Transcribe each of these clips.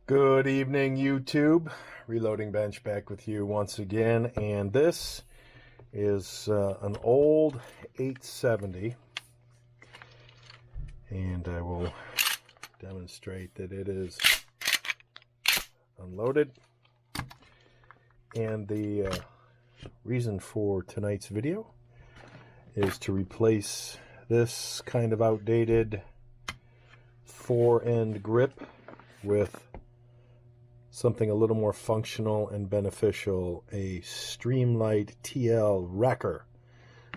Good evening, YouTube. Reloading Bench back with you once again, and this is an old 870, and I will demonstrate that it is unloaded. And the reason for tonight's video is to replace this kind of outdated Forend grip with something a little more functional and beneficial, a Streamlight TL-Racker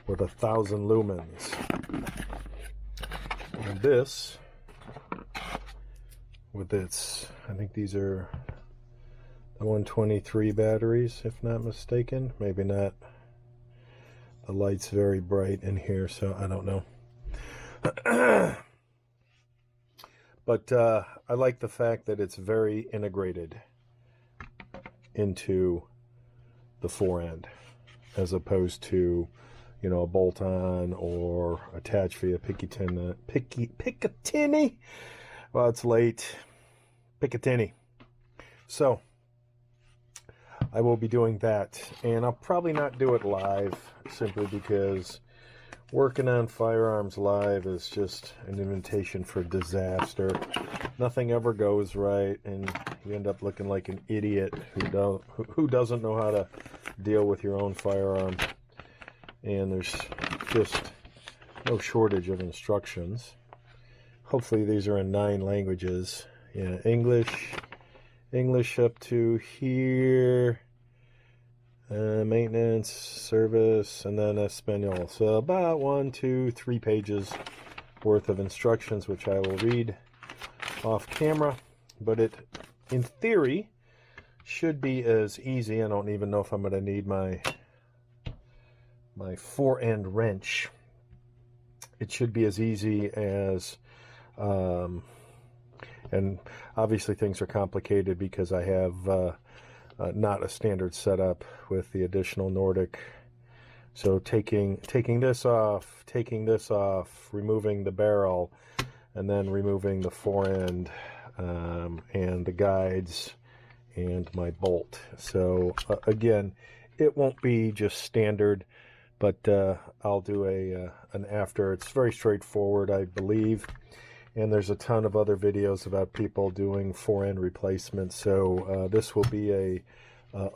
with 1,000 lumens. And this, with its, I think these are the 123 batteries, if not mistaken. Maybe not. The light's very bright in here, so I don't know. But I like the fact that it's very integrated into the Forend, as opposed to, you know, a bolt-on or attached via picatinny. Well, it's late. Picatinny. So I will be doing that, and I'll probably not do it live, simply because working on firearms live is just an invitation for disaster. Nothing ever goes right, and you end up looking like an idiot who doesn't know how to deal with your own firearm. And there's just no shortage of instructions. Hopefully these are in 9 languages. Yeah, English up to here. Maintenance, service, and then Espanol. So about 1, 2, 3 pages worth of instructions, which I will read off camera. But it, in theory, should be as easy. I don't even know if I'm going to need my Forend wrench. It should be as easy as, and obviously things are complicated because I have not a standard setup with the additional Nordic. So taking this off, removing the barrel, and then removing the Forend and the guides and my bolt. So again, it won't be just standard, but I'll do an after. It's very straightforward, I believe. And there's a ton of other videos about people doing Forend replacements. So this will be a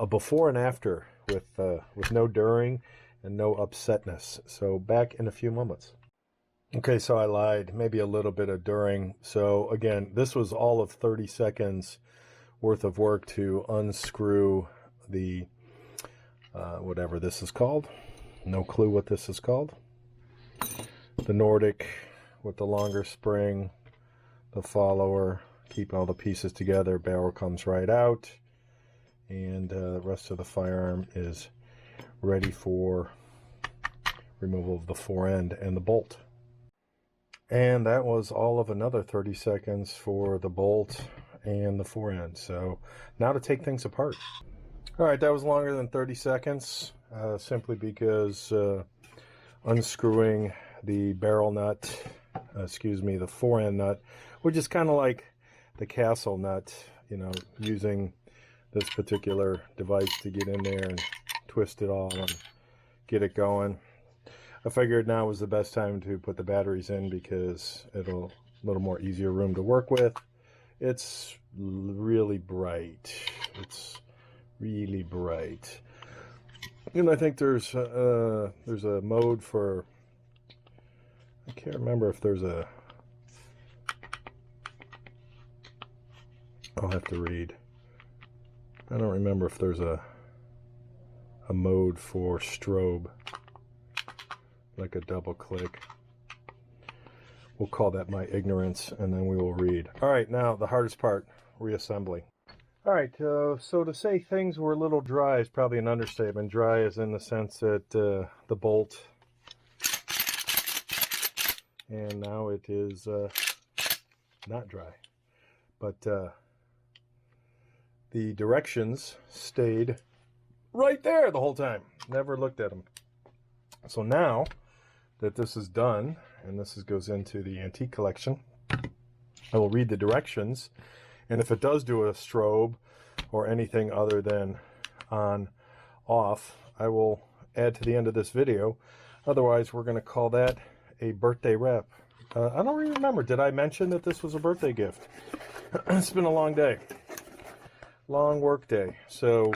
before and after with no during and no upsetness. So back in a few moments. Okay, so I lied. Maybe a little bit of during. So again, this was all of 30 seconds worth of work to unscrew the whatever this is called. No clue what this is called. The Nordic with the longer spring, the follower, keep all the pieces together, barrel comes right out, and the rest of the firearm is ready for removal of the Forend and the bolt. And that was all of another 30 seconds for the bolt and the Forend. So now to take things apart. All right, that was longer than 30 seconds, simply because unscrewing the barrel nut, the Forend nut, which is kind of like the castle nut, you know, using this particular device to get in there and twist it all and get it going. I figured now was the best time to put the batteries in because it'll a little more easier room to work with. It's really bright. It's really bright. And I think there's a mode for, I can't remember if there's a, I'll have to read. I don't remember if there's a mode for strobe, like a double click. We'll call that my ignorance, and then we will read. All right, now the hardest part, reassembly. All right, so to say things were a little dry is probably an understatement. Dry is in the sense that the bolt, and now it is not dry, but the directions stayed right there the whole time. Never looked at them. So now that this is done, and this goes into the antique collection, I will read the directions And if it does do a strobe or anything other than on, off, I will add to the end of this video. Otherwise, we're going to call that a birthday wrap. I don't really remember. Did I mention that this was a birthday gift? It's been a long day. Long work day. So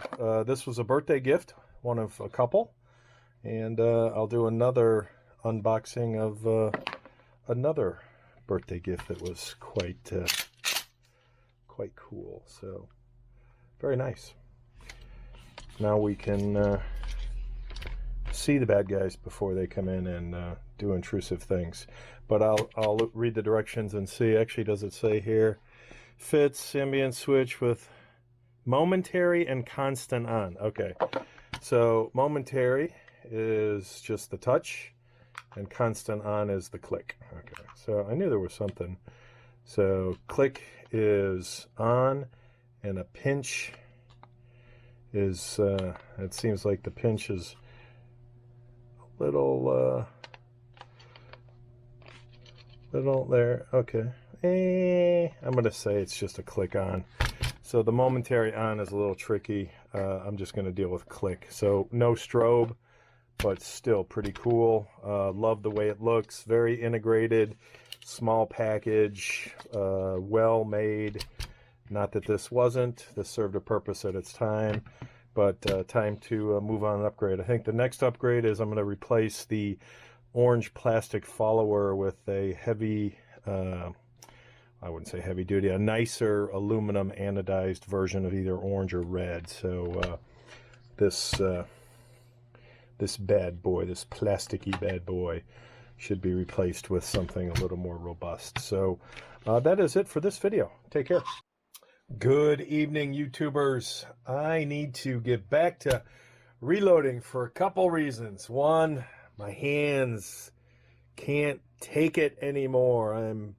this was a birthday gift, one of a couple. And I'll do another unboxing of another birthday gift that was quite cool. So very nice. Now we can see the bad guys before they come in and do intrusive things. But I'll read the directions and see. Actually, does it say here? Fits ambient switch with momentary and constant on. Okay, so momentary is just the touch, and constant on is the click. Okay, so I knew there was something. So click is on, and a pinch is, it seems like the pinch is a little there. Okay, I'm going to say it's just a click on. So the momentary on is a little tricky. I'm just going to deal with click. So no strobe, but still pretty cool. Love the way it looks. Very integrated, small package, well made. Not that this wasn't. This served a purpose at its time, but time to move on and upgrade. I think the next upgrade is I'm going to replace the orange plastic follower with a heavy, I wouldn't say heavy duty, a nicer aluminum anodized version of either orange or red. So this bad boy, this plasticky bad boy, should be replaced with something a little more robust. So that is it for this video. Take care. Good evening, YouTubers. I need to get back to reloading for a couple reasons. One, my hands can't take it anymore. I'm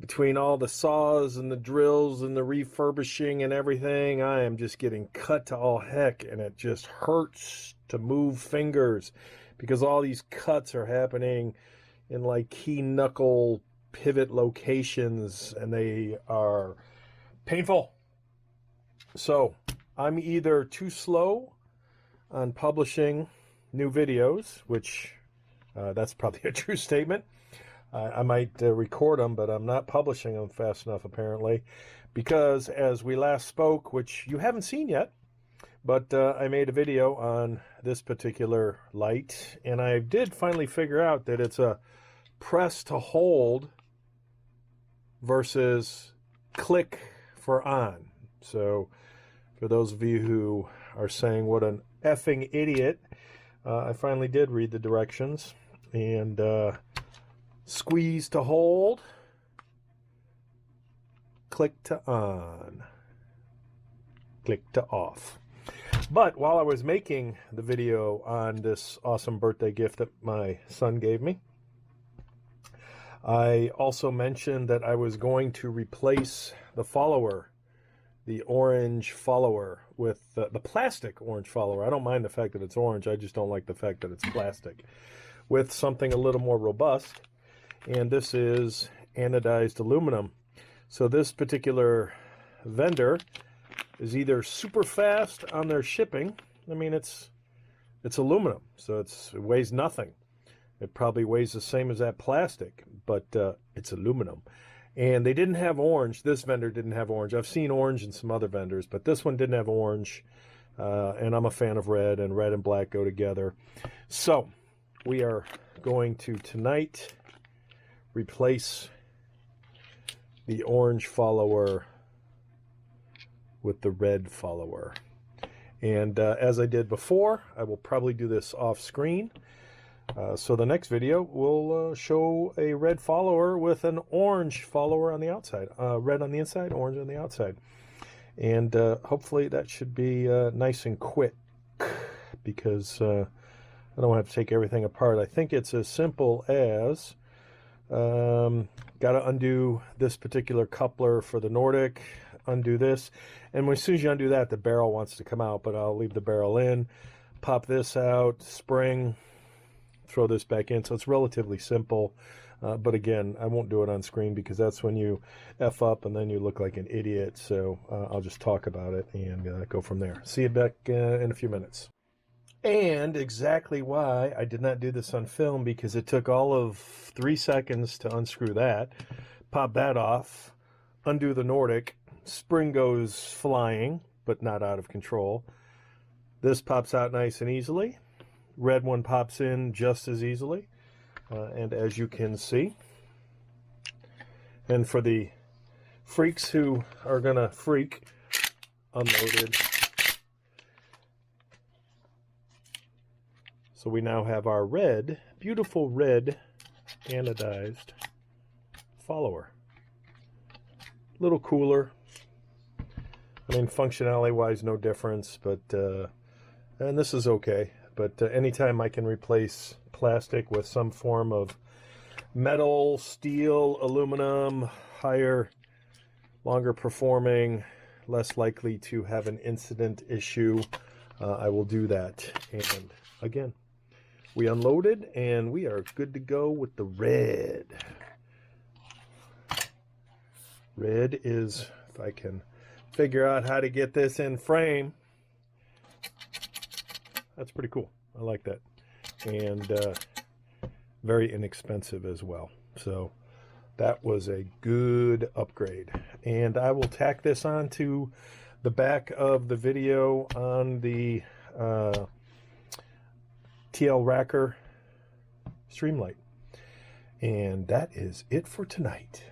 between all the saws and the drills and the refurbishing and everything, I am just getting cut to all heck, and it just hurts to move fingers because all these cuts are happening in like key knuckle pivot locations, and they are painful. So I'm either too slow on publishing new videos, which that's probably a true statement. I might record them, but I'm not publishing them fast enough, apparently, because as we last spoke, which you haven't seen yet, but I made a video on this particular light, and I did finally figure out that it's a press to hold versus click for on. So for those of you who are saying what an effing idiot, I finally did read the directions, and squeeze to hold, click to on, click to off. But while I was making the video on this awesome birthday gift that my son gave me, I also mentioned that I was going to replace the follower, the orange follower, with the plastic orange follower. I don't mind the fact that it's orange, I just don't like the fact that it's plastic, with something a little more robust. And this is anodized aluminum. So this particular vendor is either super fast on their shipping. I mean, it's aluminum, so it weighs nothing. It probably weighs the same as that plastic, but it's aluminum. And they didn't have orange. This vendor didn't have orange. I've seen orange in some other vendors, but this one didn't have orange. And I'm a fan of red, and red and black go together. So we are going to tonight replace the orange follower with the red follower. And as I did before, I will probably do this off screen. So the next video will show a red follower with an orange follower on the outside. Red on the inside, orange on the outside. And hopefully that should be nice and quick, because I don't have to take everything apart. I think it's as simple as got to undo this particular coupler for the Nordic, undo this, and as soon as you undo that, the barrel wants to come out, but I'll leave the barrel in, pop this out, spring, throw this back in. So it's relatively simple. But again, I won't do it on screen because that's when you F up and then you look like an idiot. So I'll just talk about it and go from there. See you back in a few minutes. And exactly why I did not do this on film, because it took all of 3 seconds to unscrew that, pop that off, undo the Nordic, spring goes flying, but not out of control. This pops out nice and easily. Red one pops in just as easily. And as you can see, and for the freaks who are gonna freak, unloaded. So we now have our red, beautiful red anodized follower. Little cooler. I mean, functionality wise, no difference, but and this is okay. But anytime I can replace plastic with some form of metal, steel, aluminum, higher, longer performing, less likely to have an incident issue, I will do that. And again, we unloaded and we are good to go with the red. Red is, if I can figure out how to get this in frame, that's pretty cool. I like that. And very inexpensive as well. So that was a good upgrade. And I will tack this onto the back of the video on the TL-Racker Streamlight. And that is it for tonight.